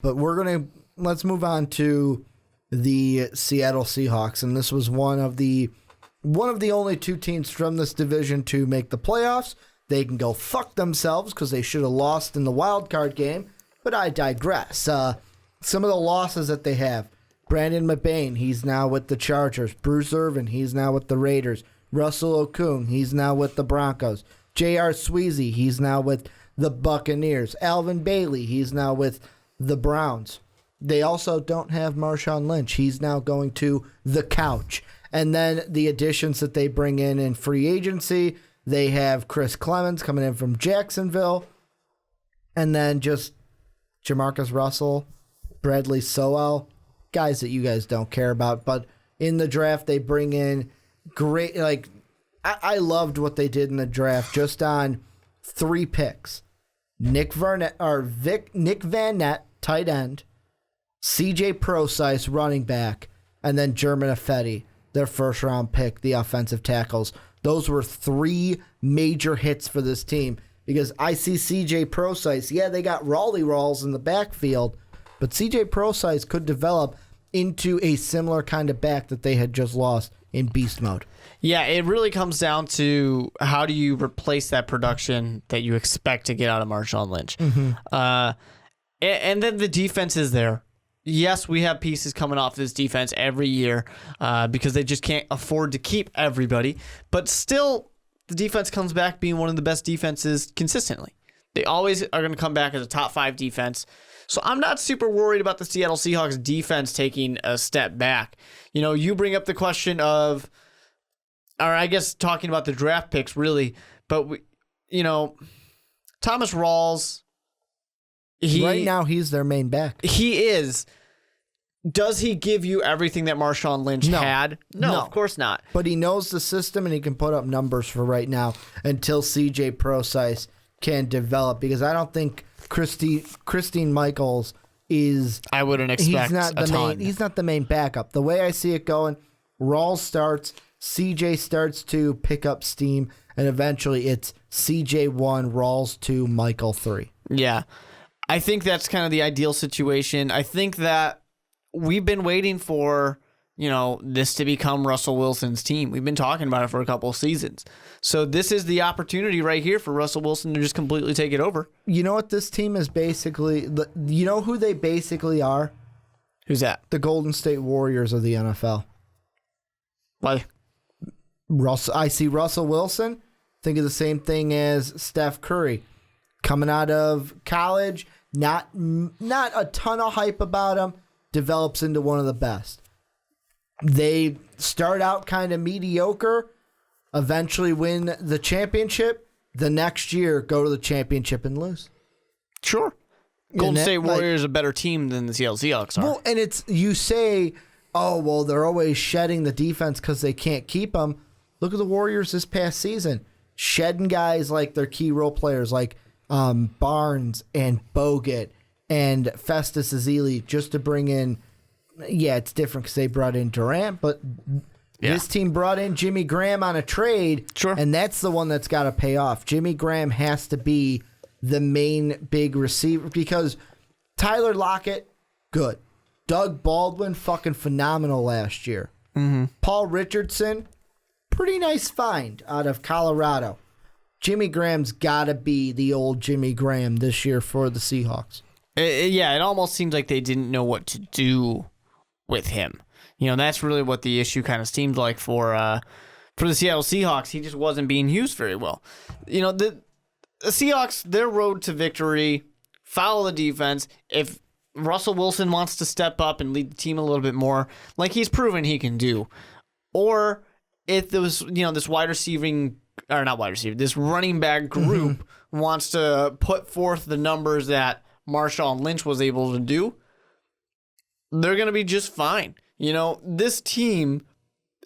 But let's move on to the Seattle Seahawks, and this was one of the only two teams from this division to make the playoffs. They can go fuck themselves because they should have lost in the wild card game, but I digress. Some of the losses that they have: Brandon McBain, he's now with the Chargers. Bruce Irvin, he's now with the Raiders. Russell Okung, he's now with the Broncos. J.R. Sweezy, he's now with the Buccaneers. Alvin Bailey, he's now with the Browns. They also don't have Marshawn Lynch. He's now going to the couch. And then the additions that they bring in free agency, they have Chris Clemens coming in from Jacksonville. And then just Jamarcus Russell, Bradley Sowell, guys that you guys don't care about. But in the draft, they bring in great, I loved what they did in the draft just on 3 picks. Nick Van Nett, tight end. CJ Prosise, running back, and then German Ifedi, their first-round pick, the offensive tackles. Those were 3 major hits for this team because I see CJ Prosise. Yeah, they got Raleigh Rawls in the backfield, but CJ Prosise could develop into a similar kind of back that they had just lost in beast mode. Yeah, it really comes down to how do you replace that production that you expect to get out of Marshawn Lynch. Mm-hmm. And then the defense is there. Yes, we have pieces coming off this defense every year because they just can't afford to keep everybody. But still, the defense comes back being one of the best defenses consistently. They always are going to come back as a top 5 defense. So I'm not super worried about the Seattle Seahawks defense taking a step back. You know, you bring up the question of, or I guess talking about the draft picks really, but Thomas Rawls, right now he's their main back. He is. Does he give you everything that Marshawn Lynch had? No, of course not. But he knows the system and he can put up numbers for right now until CJ Prosise can develop, because I don't think Christine Michaels is. I wouldn't expect he's not the main backup. The way I see it going, Rawls starts, CJ starts to pick up steam, and eventually it's CJ 1, Rawls 2, Michael 3. Yeah. I think that's kind of the ideal situation. I think that we've been waiting for, this to become Russell Wilson's team. We've been talking about it for a couple of seasons. So this is the opportunity right here for Russell Wilson to just completely take it over. You know what this team is basically? You know who they basically are? Who's that? The Golden State Warriors of the NFL. Why? I see Russell Wilson. Think of the same thing as Steph Curry. Coming out of college, not a ton of hype about him, develops into one of the best. They start out kind of mediocre, eventually win the championship. The next year, go to the championship and lose. Sure. Golden State Warriors are a better team than the Seattle Seahawks are. Well, and you say, oh, well, they're always shedding the defense because they can't keep them. Look at the Warriors this past season. Shedding guys like their key role players like Barnes and Bogut and Festus Ezeli just to bring in. Yeah, it's different because they brought in Durant, but this team brought in Jimmy Graham on a trade, sure, and that's the one that's got to pay off. Jimmy Graham has to be the main big receiver because Tyler Lockett, good. Doug Baldwin, fucking phenomenal last year. Mm-hmm. Paul Richardson, pretty nice find out of Colorado. Jimmy Graham's got to be the old Jimmy Graham this year for the Seahawks. It almost seems like they didn't know what to do with him. That's really what the issue kind of seemed like for the Seattle Seahawks. He just wasn't being used very well. The Seahawks, their road to victory, follow the defense. If Russell Wilson wants to step up and lead the team a little bit more, like he's proven he can do, or if there was, this this running back group wants to put forth the numbers that Marshawn Lynch was able to do, they're going to be just fine. This team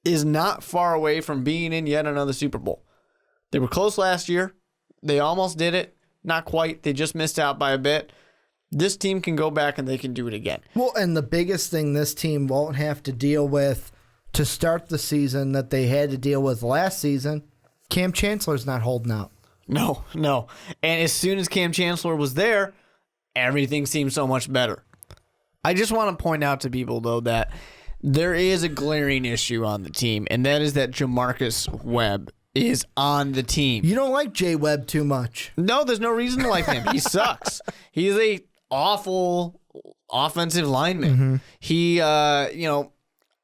is not far away from being in yet another Super Bowl. They were close last year. They almost did it. Not quite. They just missed out by a bit. This team can go back and they can do it again. Well, and the biggest thing this team won't have to deal with to start the season that they had to deal with last season, Cam Chancellor's not holding out. No. And as soon as Cam Chancellor was there, everything seemed so much better. I just want to point out to people, though, that there is a glaring issue on the team, and that is that Jamarcus Webb is on the team. You don't like Jay Webb too much. No, there's no reason to like him. He sucks. He's a awful offensive lineman. He, on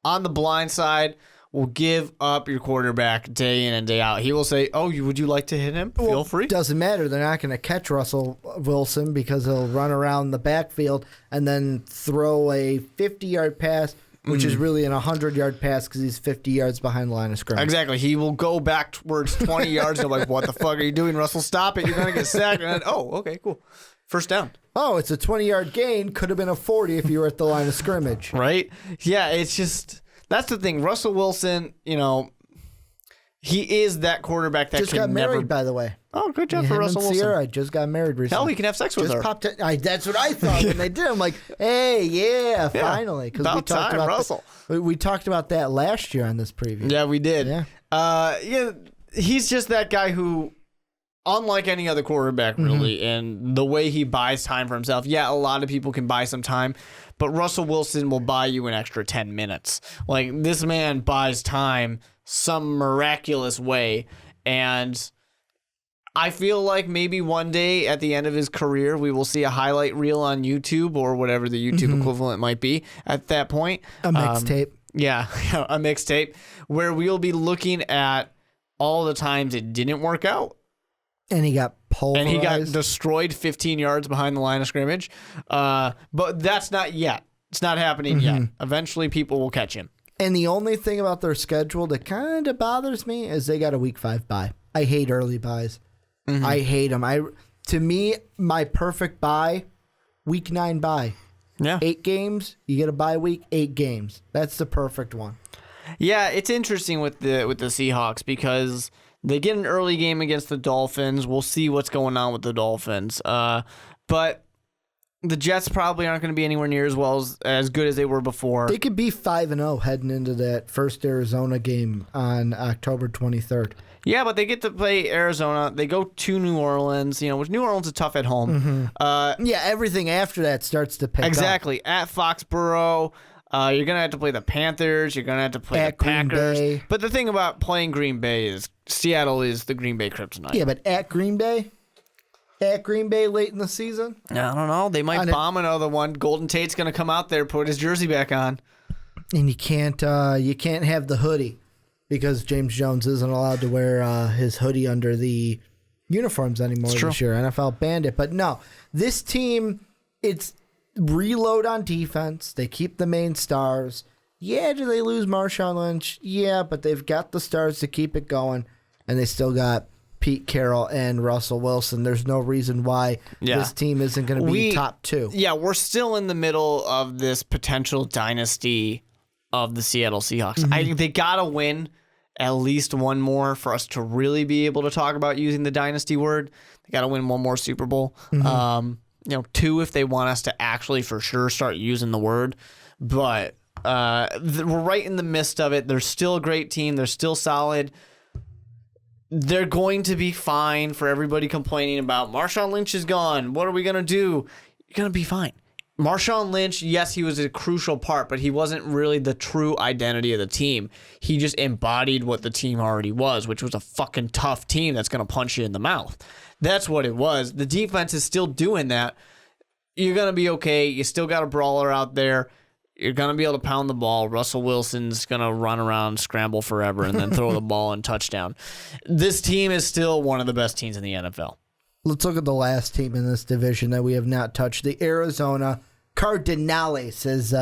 the blind side, will give up your quarterback day in and day out. He will say, would you like to hit him? Feel free. Doesn't matter. They're not going to catch Russell Wilson because he'll run around the backfield and then throw a 50-yard pass, which is really an 100-yard pass because he's 50 yards behind the line of scrimmage. Exactly. He will go backwards 20 yards and like, what the fuck are you doing, Russell? Stop it. You're going to get sacked. And then, okay, cool. First down. Oh, it's a 20-yard gain. Could have been a 40 if you were at the line of scrimmage. Right? Yeah, it's just... That's the thing. Russell Wilson, he is that quarterback that just got married, by the way. Oh, good job for Russell Wilson. Sierra just got married recently. Hell, he can have sex with her. That's what I thought when they did. I'm like, hey, finally. About time, Russell. We talked about that last year on this preview. Yeah, we did. Yeah. He's just that guy who, unlike any other quarterback, really, and the way he buys time for himself. Yeah, a lot of people can buy some time, but Russell Wilson will buy you an extra 10 minutes. Like, this man buys time some miraculous way, and I feel like maybe one day at the end of his career, we will see a highlight reel on YouTube or whatever the YouTube equivalent might be at that point. A mixtape. Yeah, a mixtape where we'll be looking at all the times it didn't work out. And he got pulverized. And he got destroyed 15 yards behind the line of scrimmage. But that's not yet. It's not happening yet. Eventually, people will catch him. And the only thing about their schedule that kind of bothers me is they got a week 5 bye. I hate early buys. I hate them. To me, my perfect bye, week 9 bye. Yeah. 8 games, you get a bye week, 8 games. That's the perfect one. Yeah, it's interesting with the Seahawks because they get an early game against the Dolphins. We'll see what's going on with the Dolphins. But the Jets probably aren't going to be anywhere near as good as they were before. They could be 5-0 heading into that first Arizona game on October 23rd. Yeah, but they get to play Arizona. They go to New Orleans, which New Orleans is tough at home. Everything after that starts to pick up. Exactly. At Foxborough, you're going to have to play the Panthers. You're going to have to play the Packers. Green Bay. But the thing about playing Green Bay is Seattle is the Green Bay Kryptonite. Yeah, but at Green Bay? At Green Bay late in the season? I don't know. They might bomb another one. Golden Tate's going to come out there, put his jersey back on. And you can't have the hoodie because James Jones isn't allowed to wear his hoodie under the uniforms anymore this year. NFL banned it. But no, this team, it's reload on defense. They keep the main stars. Yeah, do they lose Marshawn Lynch? Yeah, but they've got the stars to keep it going, and they still got Pete Carroll and Russell Wilson. There's no reason why this team isn't going to be top 2. Yeah, we're still in the middle of this potential dynasty of the Seattle Seahawks. I think they got to win at least one more for us to really be able to talk about using the dynasty word. They got to win one more Super Bowl. 2 if they want us to actually for sure start using the word. But we're right in the midst of it. They're still a great team. They're still solid. They're going to be fine. For everybody complaining about Marshawn Lynch is gone, what are we going to do? You're going to be fine. Marshawn Lynch, yes, he was a crucial part, but he wasn't really the true identity of the team. He just embodied what the team already was, which was a fucking tough team that's going to punch you in the mouth. That's what it was. The defense is still doing that. You're going to be okay. You still got a brawler out there. You're going to be able to pound the ball. Russell Wilson's going to run around, scramble forever, and then throw the ball and touchdown. This team is still one of the best teams in the NFL. Let's look at the last team in this division that we have not touched. The Arizona Cardinals, as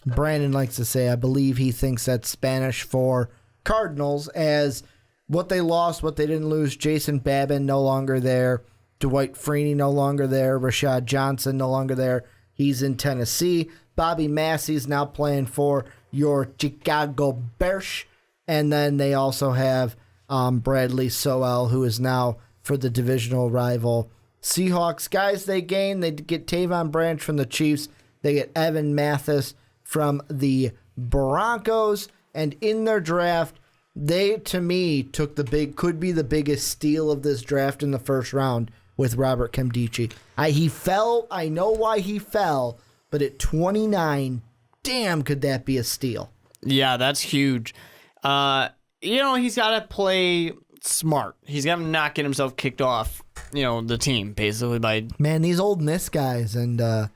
Brandon likes to say. I believe he thinks that's Spanish for Cardinals, as what they lost, what they didn't lose. Jason Babin no longer there. Dwight Freeney no longer there. Rashad Johnson no longer there. He's in Tennessee. Bobby Massey's now playing for your Chicago Bears. And then they also have Bradley Sowell, who is now for the divisional rival Seahawks. Guys they gain. They get Tavon Branch from the Chiefs. They get Evan Mathis from the Broncos. And in their draft, they, to me, could be the biggest steal of this draft in the first round with Robert Nkemdiche. He fell. I know why he fell, but at 29, damn, could that be a steal? Yeah, that's huge. He's got to play smart. He's got to not get himself kicked off, the team, basically, by... Man, these Old Miss guys and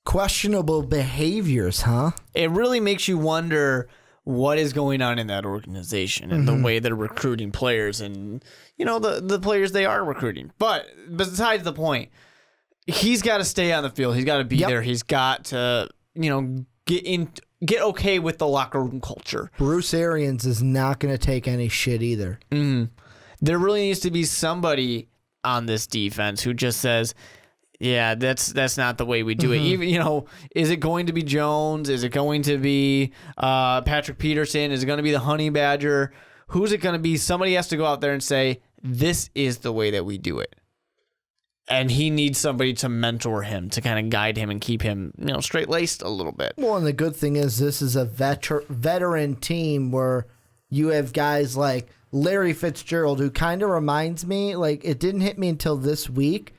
questionable behaviors, huh? It really makes you wonder what is going on in that organization and the way they're recruiting players and, the players they are recruiting. But besides the point, he's got to stay on the field. He's got to be there. He's got to, get okay with the locker room culture. Bruce Arians is not going to take any shit either. There really needs to be somebody on this defense who just says, yeah, that's not the way we do it. Even, is it going to be Jones? Is it going to be Patrick Peterson? Is it going to be the Honey Badger? Who's it going to be? Somebody has to go out there and say, this is the way that we do it. And he needs somebody to mentor him, to kind of guide him and keep him, straight-laced a little bit. Well, and the good thing is this is a veteran team where you have guys like Larry Fitzgerald, who kind of reminds me, like, it didn't hit me until this week.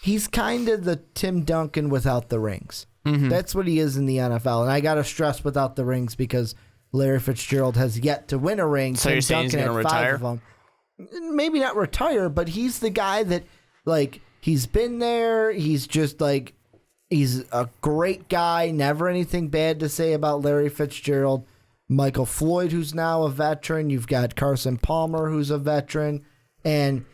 He's kind of the Tim Duncan without the rings. That's what he is in the NFL. And I got to stress without the rings because Larry Fitzgerald has yet to win a ring. So Tim you're saying Duncan he's going to retire? 5 of them. Maybe not retire, but he's the guy that, like, he's been there. He's just, like, he's a great guy. Never anything bad to say about Larry Fitzgerald. Michael Floyd, who's now a veteran. You've got Carson Palmer, who's a veteran. And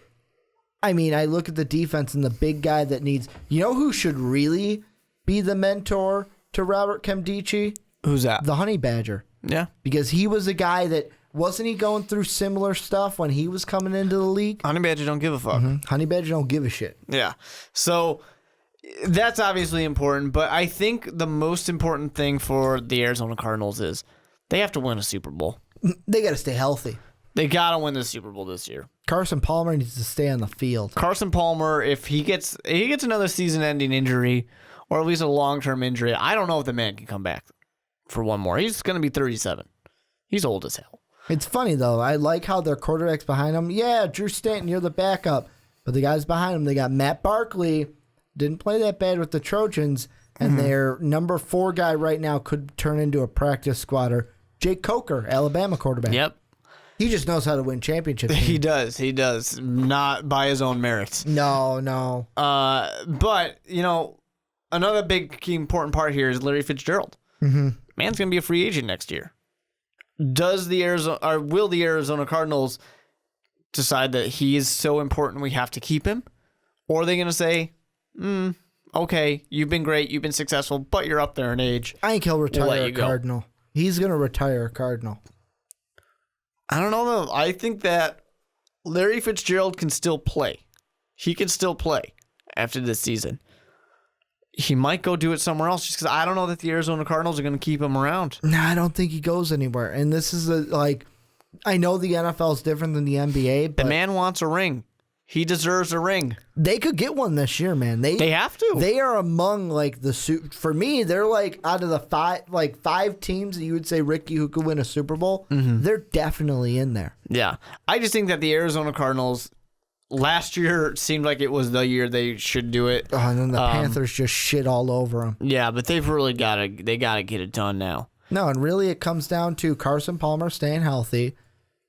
I mean, I look at the defense and the big guy that needs... You know who should really be the mentor to Robert Nkemdiche? Who's that? The Honey Badger. Yeah. Because he was a guy that... Wasn't he going through similar stuff when he was coming into the league? Honey Badger don't give a fuck. Honey Badger don't give a shit. Yeah. So that's obviously important, but I think the most important thing for the Arizona Cardinals is they have to win a Super Bowl. They got to stay healthy. They got to win the Super Bowl this year. Carson Palmer needs to stay on the field. Carson Palmer, if he gets another season-ending injury or at least a long-term injury, I don't know if the man can come back for one more. He's going to be 37. He's old as hell. It's funny, though. I like how their quarterback's behind him. Yeah, Drew Stanton, you're the backup. But the guys behind him, they got Matt Barkley. Didn't play that bad with the Trojans. And their number 4 guy right now could turn into a practice squatter. Jake Coker, Alabama quarterback. Yep. He just knows how to win championships. He does. Not by his own merits. No. But, another big key important part here is Larry Fitzgerald. Man's going to be a free agent next year. Will the Arizona Cardinals decide that he is so important we have to keep him? Or are they going to say, okay, you've been great, you've been successful, but you're up there in age. I think he'll retire a Cardinal. He's going to retire a Cardinal. I don't know, though. I think that Larry Fitzgerald can still play. He can still play after this season. He might go do it somewhere else just because I don't know that the Arizona Cardinals are going to keep him around. No, I don't think he goes anywhere. And this is I know the NFL is different than the NBA, but the man wants a ring. He deserves a ring. They could get one this year, man. They have to. They are among for me, they're out of the 5 teams that you would say, Ricky, who could win a Super Bowl. They're definitely in there. Yeah. I just think that the Arizona Cardinals last year seemed like it was the year they should do it. Oh, and then the Panthers just shit all over them. Yeah, but they've really got to get it done now. No, and really it comes down to Carson Palmer staying healthy,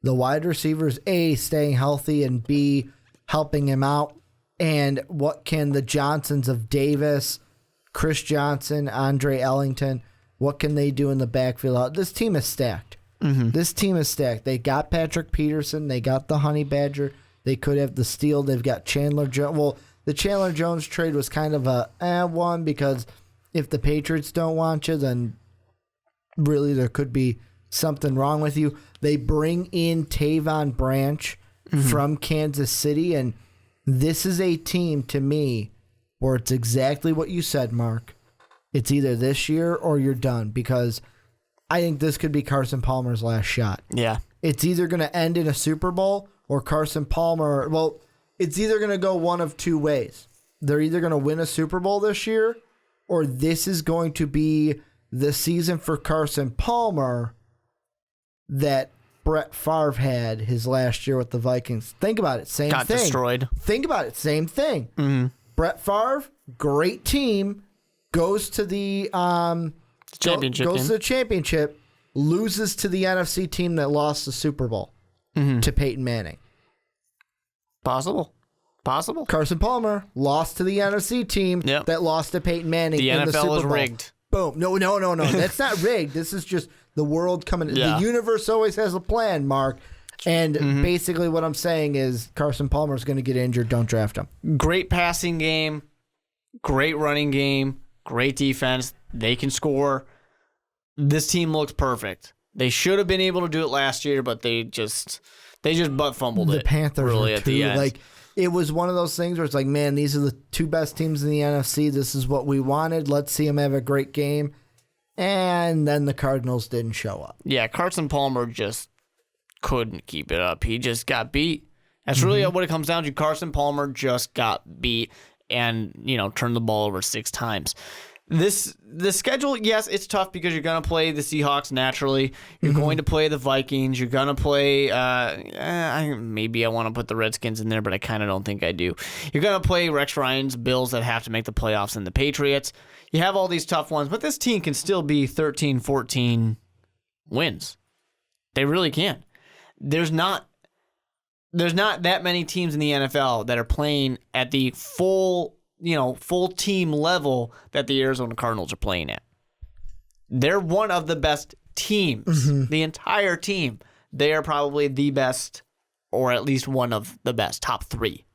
the wide receivers, A, staying healthy, and B, helping him out. And what can the Johnsons of Davis, Chris Johnson, Andre Ellington, what can they do in the backfield? This team is stacked. This team is stacked. They got Patrick Peterson. They got the Honey Badger. They could have the steal. They've got Chandler Jones. Well, the Chandler Jones trade was kind of a one because if the Patriots don't want you, then really there could be something wrong with you. They bring in Tavon Branch from Kansas City, and this is a team to me where it's exactly what you said, Mark. It's either this year or you're done because I think this could be Carson Palmer's last shot. Yeah. It's either going to end in a Super Bowl or Carson Palmer. Well, it's either going to go one of two ways. They're either going to win a Super Bowl this year or this is going to be the season for Carson Palmer that Brett Favre had his last year with the Vikings. Think about it. Same thing. Got destroyed. Think about it. Same thing. Brett Favre, great team, goes to the championship goes game. to the championship, loses to the NFC team that lost the Super Bowl to Peyton Manning. Possible. Carson Palmer lost to the NFC team that lost to Peyton Manning The in NFL the Super Bowl. is rigged. Boom. No. That's not rigged. This is just the world coming. Yeah. The universe always has a plan, Mark. And basically what I'm saying is Carson Palmer is going to get injured. Don't draft him. Great passing game, great running game, great defense. They can score. This team looks perfect. They should have been able to do it last year, but they just butt fumbled it. The Panthers really are at the end. like, it was one of those things where it's like, man, these are the two best teams in the NFC. This is what we wanted. Let's see them have a great game. And then the Cardinals didn't show up. Yeah, Carson Palmer just couldn't keep it up. He just got beat. That's really what it comes down to. Carson Palmer just got beat and, turned the ball over 6 times. The schedule, yes, it's tough because you're going to play the Seahawks naturally. You're going to play the Vikings. You're going to play, maybe I want to put the Redskins in there, but I kind of don't think I do. You're going to play Rex Ryan's Bills that have to make the playoffs and the Patriots. You have all these tough ones, but this team can still be 13, 14 wins. They really can. There's not that many teams in the NFL that are playing at the full team level that the Arizona Cardinals are playing at. They're one of the best teams. The entire team. They are probably the best, or at least one of the best, top 3.